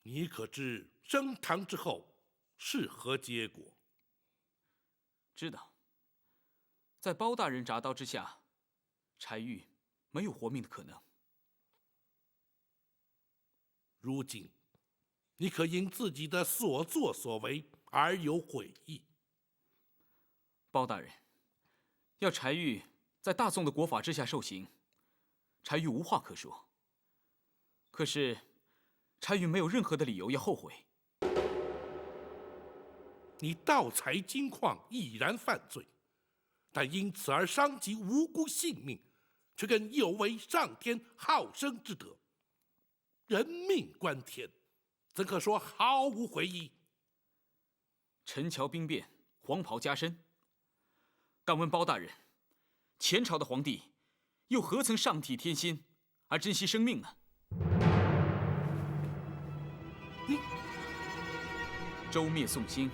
你可知升堂之后是何结果？知道。在包大人铡刀之下，柴玉没有活命的可能。如今，你可因自己的所作所为而有悔意？包大人，要柴玉在大宋的国法之下受刑，柴玉无话可说。可是，柴玉没有任何的理由要后悔。你盗采金矿已然犯罪，但因此而伤及无辜性命，却更有违上天好生之德。人命关天，怎可说毫无悔意？陈桥兵变，黄袍加身。敢问包大人，前朝的皇帝又何曾上体天心而珍惜生命呢？你周灭宋兴，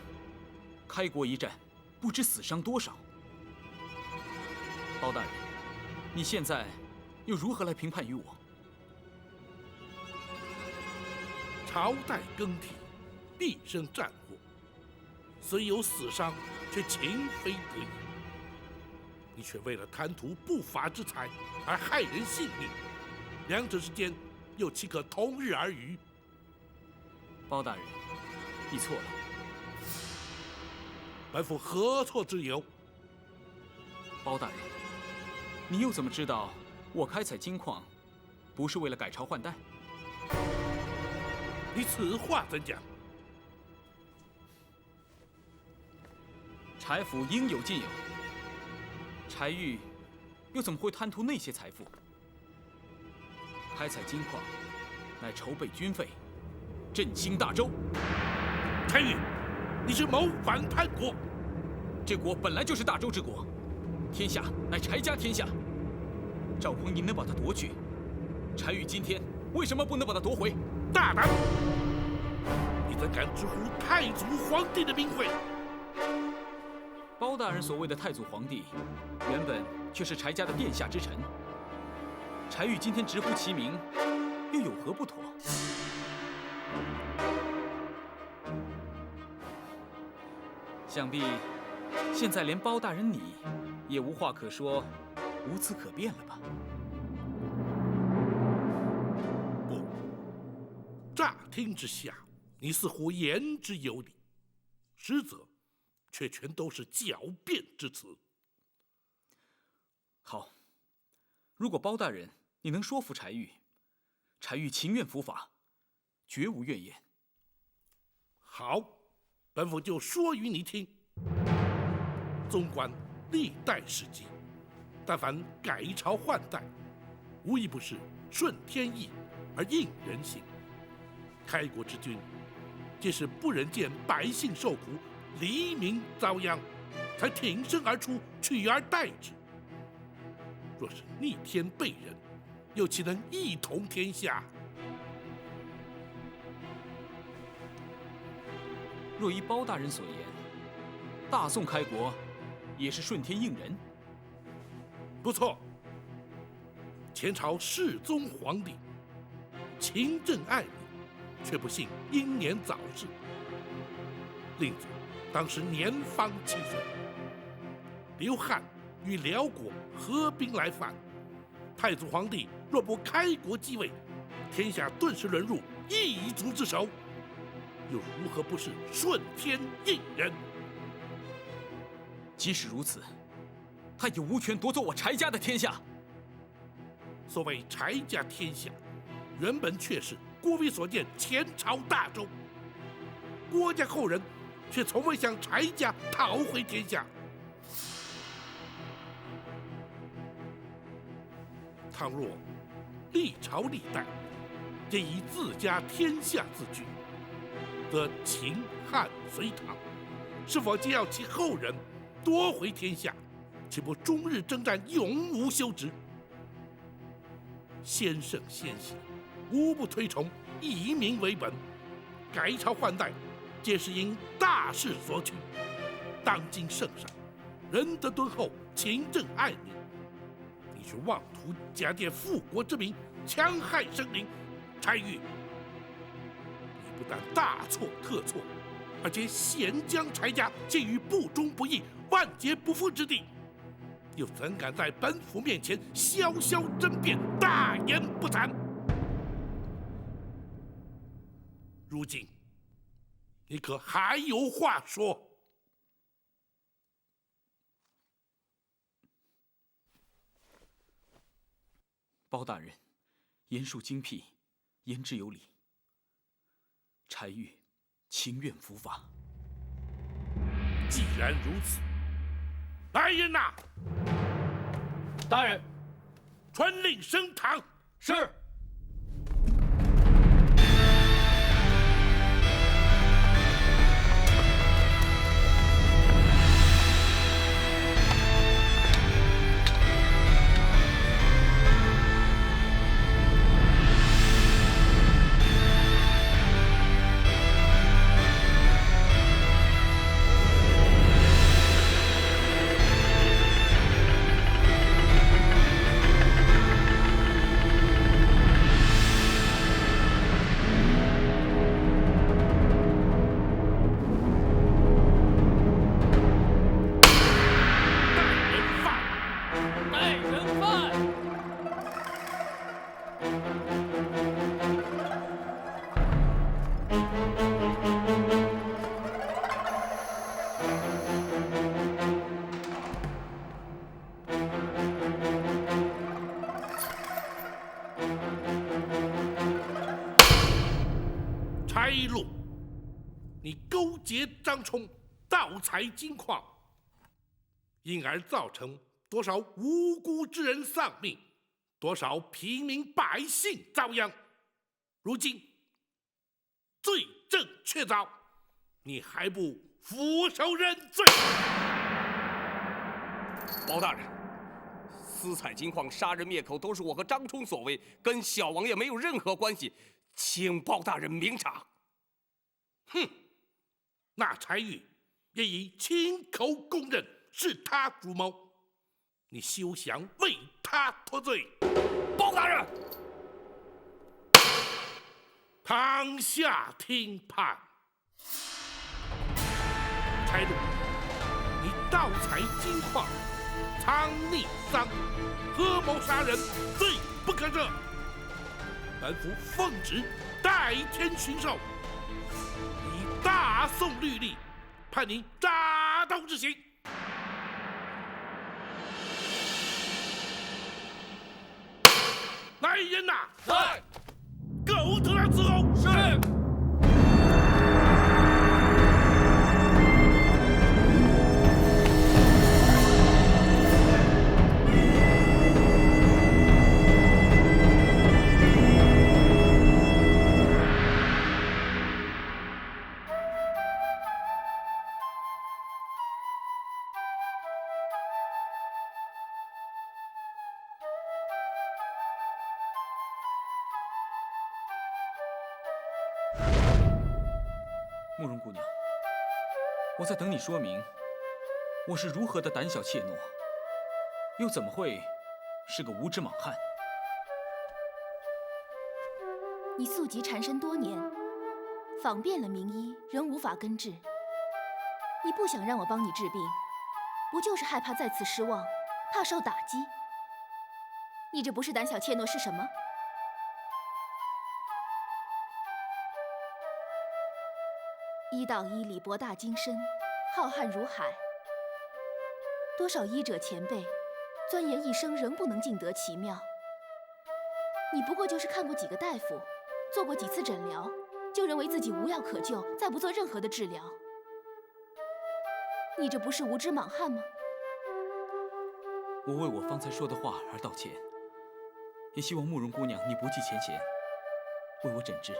开国一战，不知死伤多少。包大人，你现在又如何来评判于我？朝代更替，必生战祸，虽有死伤，却情非得已。你却为了贪图不法之财而害人性命，两者之间又岂可同日而语？包大人，你错了。本府何错之有？包大人，你又怎么知道我开采金矿不是为了改朝换代？你此话怎讲？柴府应有尽有，柴玉又怎么会贪图那些财富？开采金矿乃筹备军费，振兴大周。柴玉，你是谋反叛国！这国本来就是大周之国，天下乃柴家天下。赵匡胤能把它夺去，柴玉今天为什么不能把它夺回？大胆！你怎敢直呼太祖皇帝的名讳？包大人所谓的太祖皇帝，原本却是柴家的殿下之臣。柴玉今天直呼其名，又有何不妥？想必现在连包大人你也无话可说，无词可辩了吧？不，乍听之下，你似乎言之有理，实则却全都是狡辩之词。好，如果包大人你能说服柴玉，柴玉情愿伏法，绝无怨言。好，本府就说与你听。纵观历代史记，但凡改朝换代，无一不是顺天意而应人心。开国之君，皆是不忍见百姓受苦，黎民遭殃，才挺身而出，取而代之。若是逆天背人，又岂能一统天下？若依包大人所言，大宋开国也是顺天应人。不错，前朝世宗皇帝勤政爱民，却不幸英年早逝。令祖当时年方7岁，刘汉与辽国合兵来犯，太祖皇帝若不开国继位，天下顿时沦入异族之手，又如何不是顺天应人？即使如此，他也无权夺走我柴家的天下。所谓柴家天下，原本却是郭威所建前朝大周，郭家后人却从未向柴家讨回天下。倘若历朝历代皆以自家天下自居，则秦汉隋唐是否皆要其后人夺回天下，岂不终日征战，永无休止？先圣先贤无不推崇以民为本，改朝换代皆是因大势所趋。当今圣上仁德敦厚，勤政爱民，你却妄图假借复国之名，戕害生灵。柴玉，你不但大错特错，而且险将柴家陷于不忠不义、万劫不复之地，又怎敢在本府面前潇潇争辩、大言不惭？如今，你可还有话说？包大人，言述精辟，言之有理。柴玉情愿伏法。既然如此，来人呐！大人，传令升堂。是。柴禄，你勾结张冲，盗采金矿，因而造成多少无辜之人丧命，多少平民百姓遭殃。如今罪证确凿，你还不俯首认罪？包大人，私采金矿、杀人灭口都是我和张冲所为，跟小王爷没有任何关系，请包大人明察。哼，那柴玉也已亲口供认是他主谋，你休想为他脱罪。包大人，堂下听判。柴禄，你盗采金矿、藏匿赃、合谋杀人，罪不可赦。本府奉旨代天巡狩，以大宋律例判你铡刀之刑。来人呐！来，狗头上伺候。是。慕容姑娘，我在等你说明，我是如何的胆小怯懦，又怎么会是个无知莽汉？你宿疾缠身多年，访遍了名医，仍无法根治。你不想让我帮你治病，不就是害怕再次失望，怕受打击？你这不是胆小怯懦是什么？医道医理博大精深，浩瀚如海。多少医者前辈，钻研一生仍不能尽得其妙。你不过就是看过几个大夫，做过几次诊疗，就认为自己无药可救，再不做任何的治疗。你这不是无知莽汉吗？我为我方才说的话而道歉，也希望慕容姑娘你不计前嫌，为我诊治。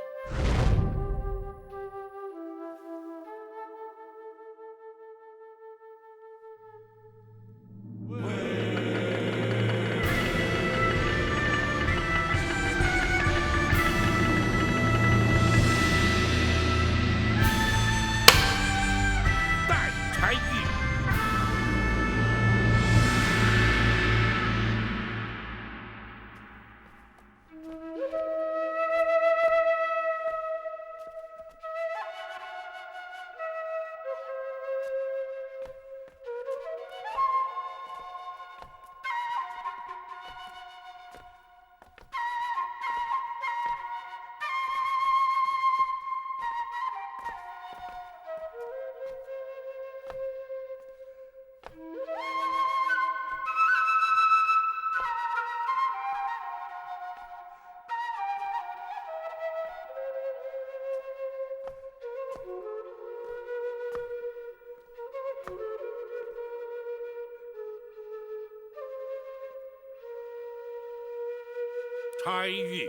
柴玉，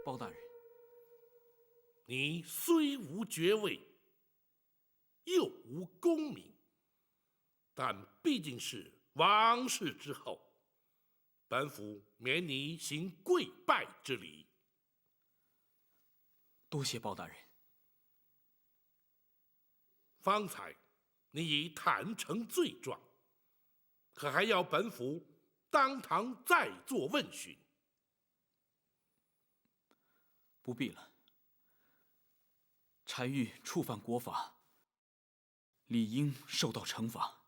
包大人，你虽无爵位，又无功名，但毕竟是王室之后，本府免你行跪拜之礼。多谢包大人。方才你已坦诚罪状，可还要本府当堂再做问询？不必了。柴玉触犯国法，理应受到惩罚，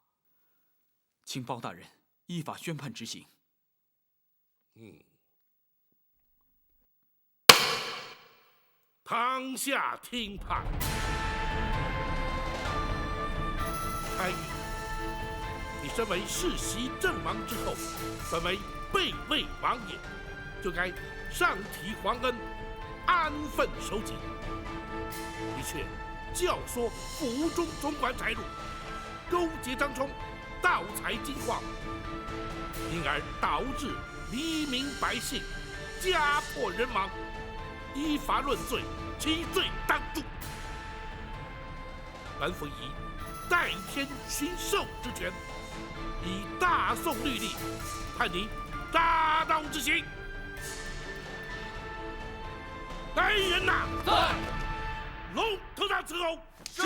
请包大人依法宣判执行。堂下听判。柴玉，你身为世袭阵亡之后，本为备位王爷，就该上提皇恩，安分守己。你却教唆府中总管柴禄，勾结张冲，盗采金矿，因而导致黎民百姓家破人亡，依法论罪，其罪当诛。本府以代天行授之权，以大宋律例判你大刀之刑。来人呐！在。龙头上伺候。是。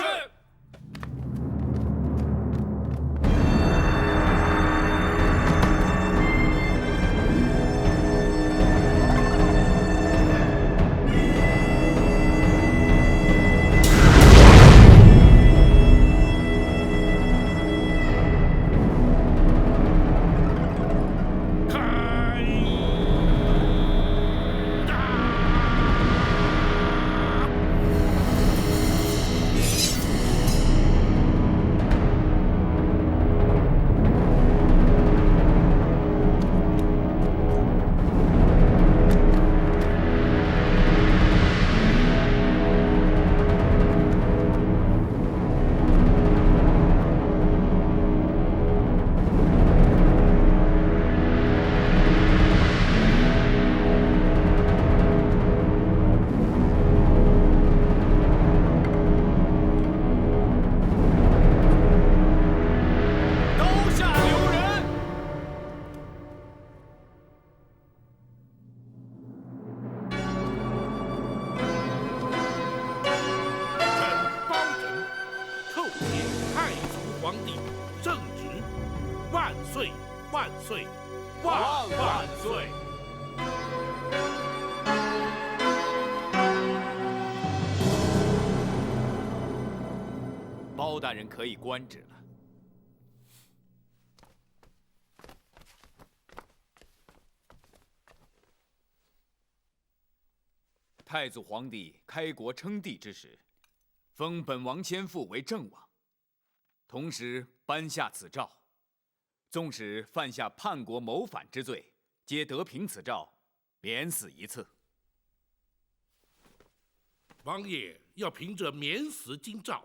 万岁，万万岁！包大人可以官职了。太祖皇帝开国称帝之时，封本王先父为正王，同时颁下此诏。纵使犯下叛国谋反之罪，皆得凭此诏，免死一次。王爷要凭着免死金诏，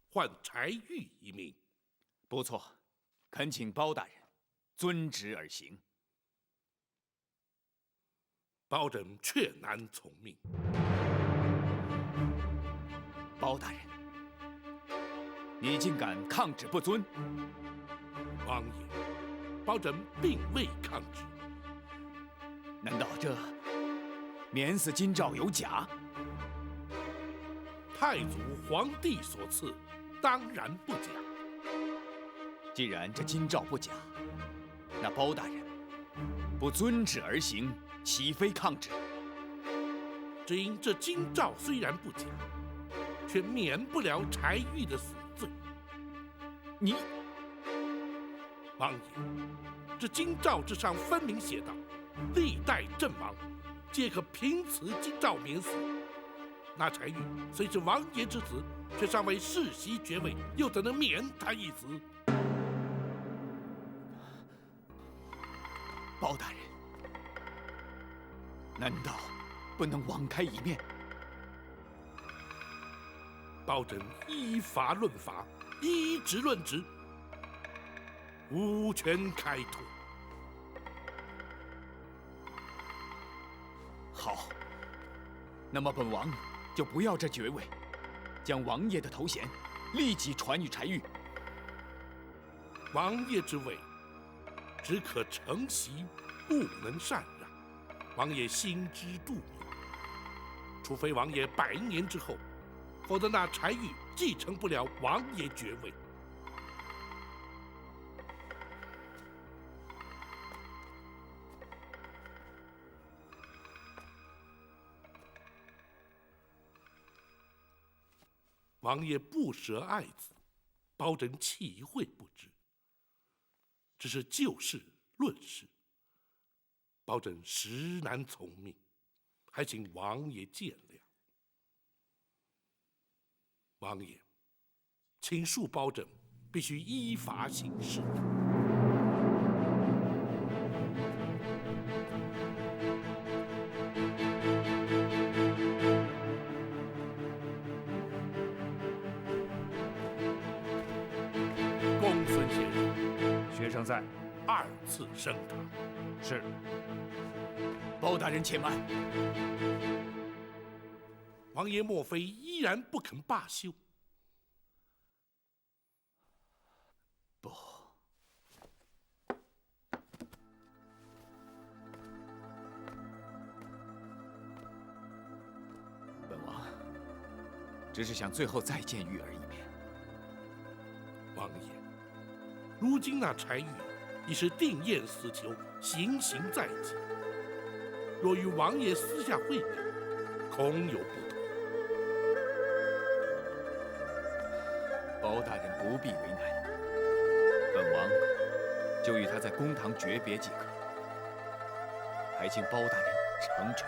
换柴玉一命。不错，恳请包大人遵旨而行。包拯却难从命。包大人，你竟敢抗旨不遵！王爷，包拯并未抗旨。难道这免死金诏有假？太祖皇帝所赐，当然不假。既然这金诏不假，那包大人不遵旨而行，岂非抗旨？只因这金诏虽然不假，却免不了柴玉的死罪。你，王爷，这金诏之上分明写道：历代阵亡，皆可凭此金诏免死。那柴玉虽是王爷之子，却尚未世袭爵位，又怎能免他一死？包大人，难道不能网开一面？包拯依法论法，依职论职，无权开脱。那么本王就不要这爵位，将王爷的头衔立即传与柴玉。王爷之位，只可承袭，不能禅让。王爷心知肚明，除非王爷100年之后，否则那柴玉继承不了王爷爵位。王爷不舍爱子，包拯岂会不知？只是就事论事，包拯实难从命，还请王爷见谅。王爷，请恕包拯必须依法行事。公孙先生，学生在。 2次升堂。是。包大人且慢。王爷莫非依然不肯罢休？不。本王只是想最后再见玉儿一面。王爷，如今那柴玉已是定验死囚，行刑在即。若与王爷私下会面，恐有不同。包大人不必为难，本王就与他在公堂诀别即可，还请包大人成全。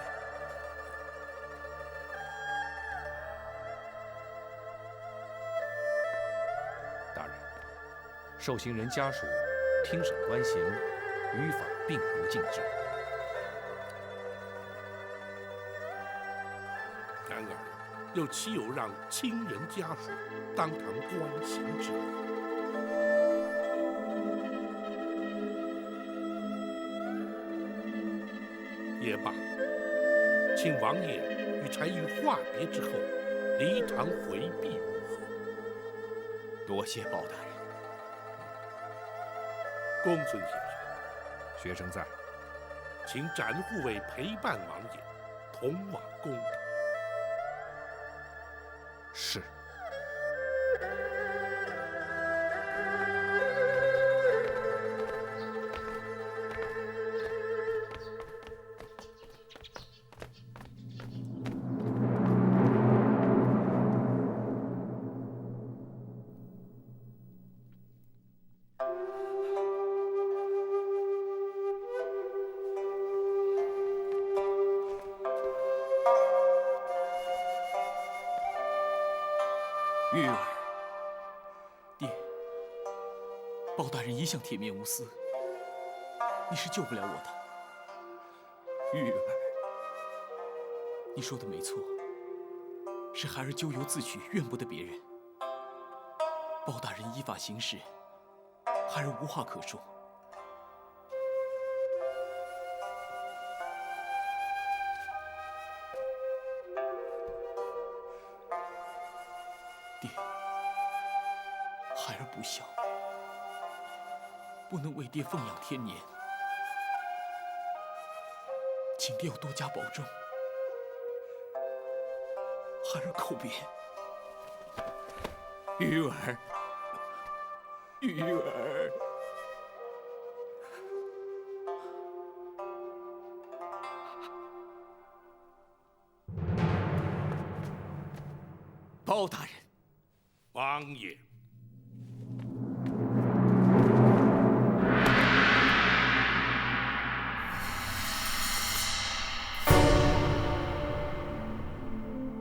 大人，受刑人家属听审端刑，于法并无禁制。然而，又岂有让亲人家属当堂观刑之理？也罢，请王爷与柴玉话别之后，离堂回避如何？多谢包大人。公孙先生，学生在。请展护卫陪伴王爷，同往公堂。是。玉儿，爹，包大人一向铁面无私，你是救不了我的。玉儿，你说的没错，是孩儿咎由自取，怨不得别人。包大人依法行事，孩儿无话可说。爹，孩儿不孝，不能为爹奉养天年，请爹要多加保重。孩儿叩别。玉儿，玉儿。包大人。王爷，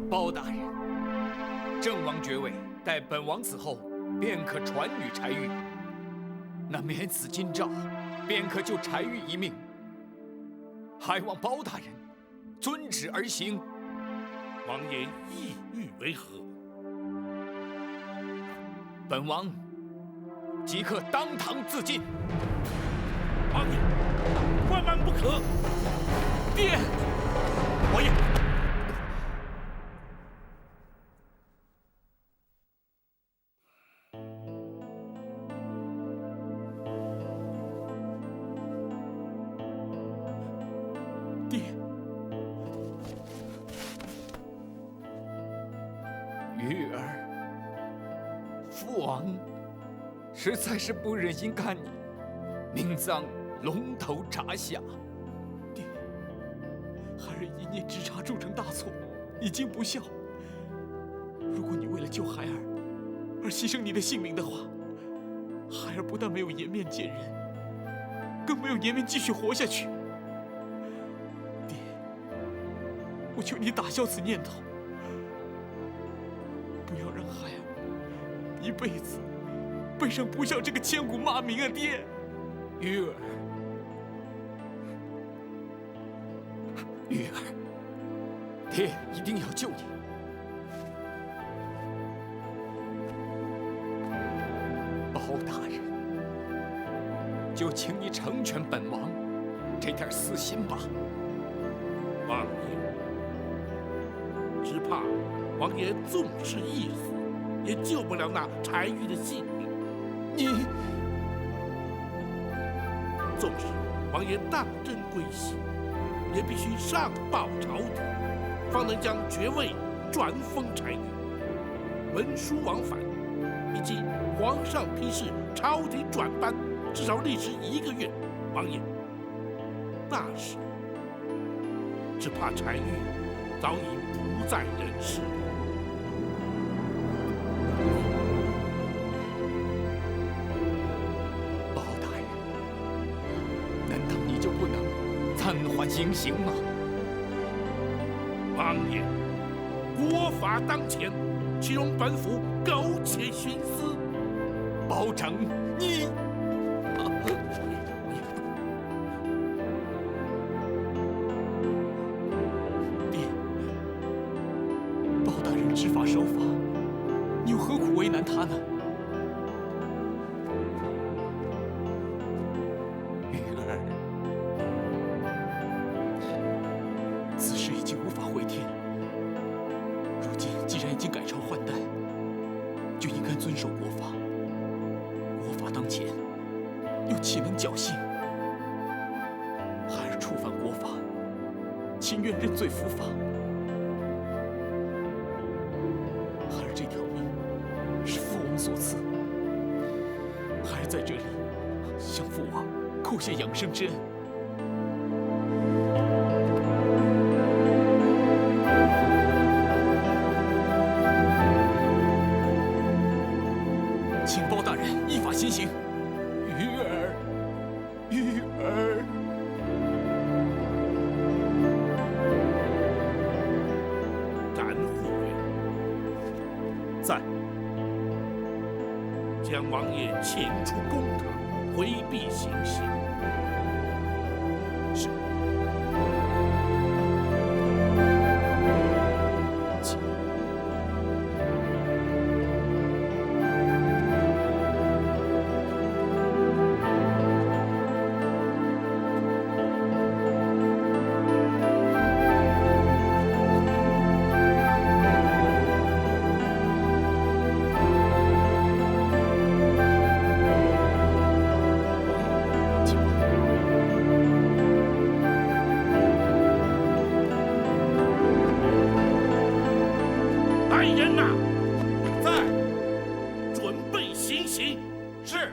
包大人，郑王爵位待本王死后便可传与柴玉，那免死金诏便可救柴玉一命，还望包大人遵旨而行。王爷意欲为何？本王即刻当堂自尽。王爷，万万不可！爹，王爷，玉儿，父王实在是不忍心看你命丧龙头铡下。爹，孩儿一念之差铸成大错，已经不孝。如果你为了救孩儿而牺牲你的性命的话，孩儿不但没有颜面见人，更没有颜面继续活下去。爹，我求你打消此念头，不要让孩儿一辈子背上不孝这个千古骂名啊！爹，玉儿，玉儿，爹一定要救你。包大人，就请你成全本王这点私心吧。王爷，只怕王爷纵使一死，也救不了那柴玉的性命。你纵使王爷当真归西，也必须上报朝廷，方能将爵位转封柴玉。文书往返，以及皇上批示朝廷转班，至少历时1个月。王爷，那时只怕柴玉早已不在人世。包大人，难道你就不能暂缓行刑吗？王爷，国法当前，岂容本府苟且徇私？包拯，你爹，包大人知法守法，你又何苦为难他呢？玉儿，此事已经无法回天。如今既然已经改朝换代，就应该遵守国法。国法当前，又岂能侥幸？孩儿触犯国法，情愿认罪伏法。孩儿这条命是父王所赐，孩儿在这里向父王叩谢养生之恩。请包大人依法行刑。玉儿，玉儿，斩护院在。将王爷请出公堂，回避行刑。是。来人呐，在，准备行刑。是。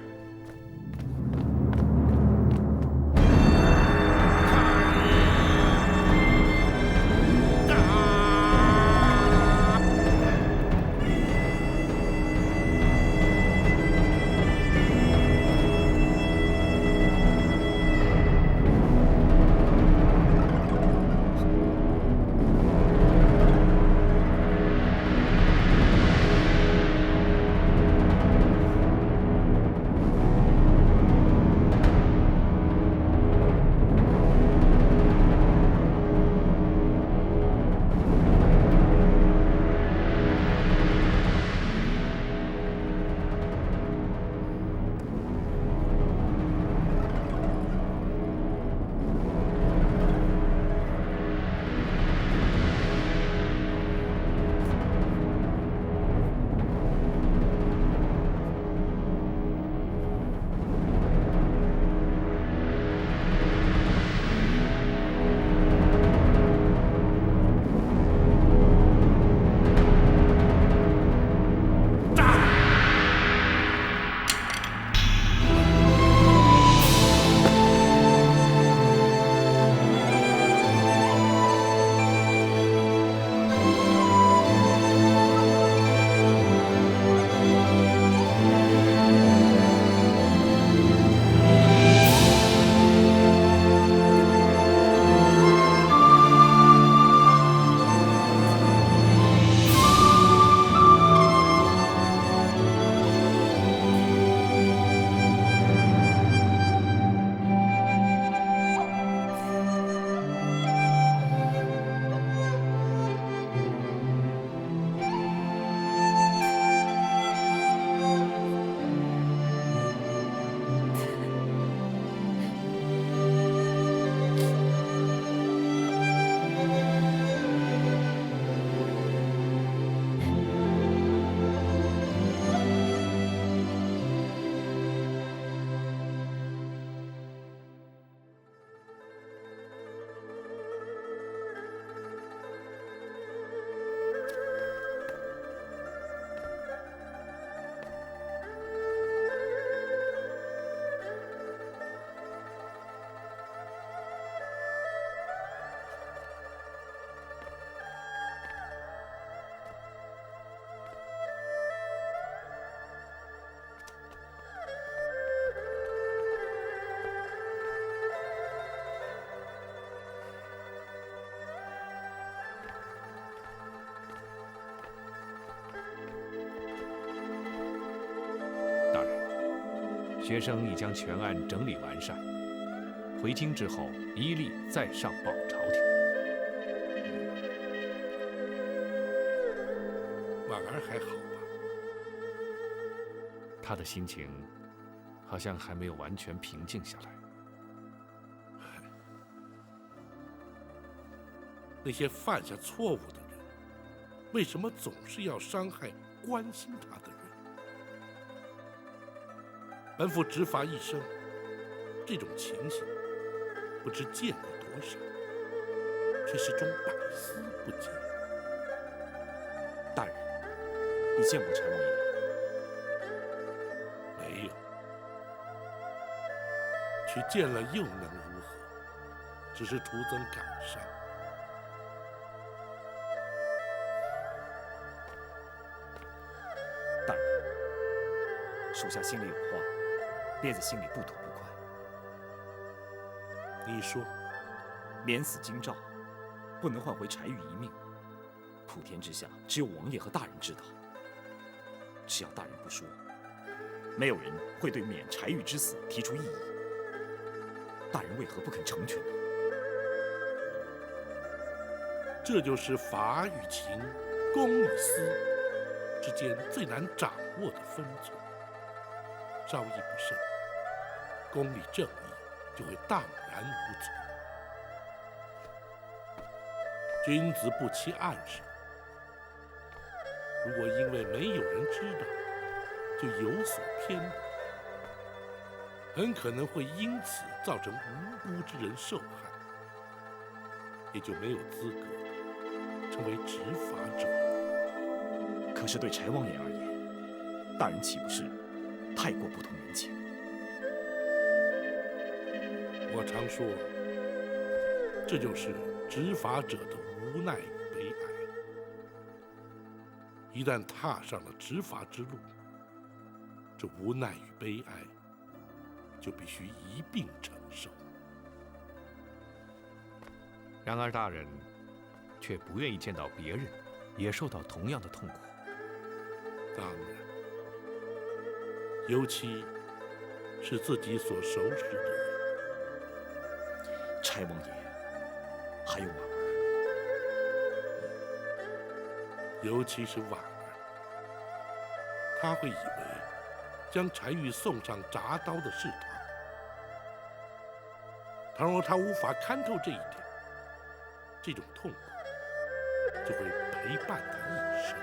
学生已将全案整理完善，回京之后一律再上报朝廷。婉儿还好吧？他的心情好像还没有完全平静下来。那些犯下错误的人，为什么总是要伤害关心他的人？本府执法一生，这种情形不知见过多少，却始终百思不解。大人，你见过柴王爷？没有，去见了又能如何？只是徒增感伤。大人，属下心里有话，憋在心里不吐不快。你说，免死金诏，不能换回柴玉一命。普天之下，只有王爷和大人知道。只要大人不说，没有人会对免柴玉之死提出异议。大人为何不肯成全呢？这就是法与情、公与私之间最难掌握的分寸。稍一不慎，公理正义就会荡然无存。君子不欺暗室。如果因为没有人知道，就有所偏袒，很可能会因此造成无辜之人受害，也就没有资格成为执法者。可是对柴王爷而言，大人岂不是太过不通人情？我常说，这就是执法者的无奈与悲哀。一旦踏上了执法之路，这无奈与悲哀就必须一并承受。然而大人却不愿意见到别人也受到同样的痛苦。当然，尤其是自己所熟识的人。柴王爷，还有婉儿，尤其是婉儿，他会以为将柴玉送上铡刀的是他。倘若他无法看透这一点，这种痛苦就会陪伴他一生。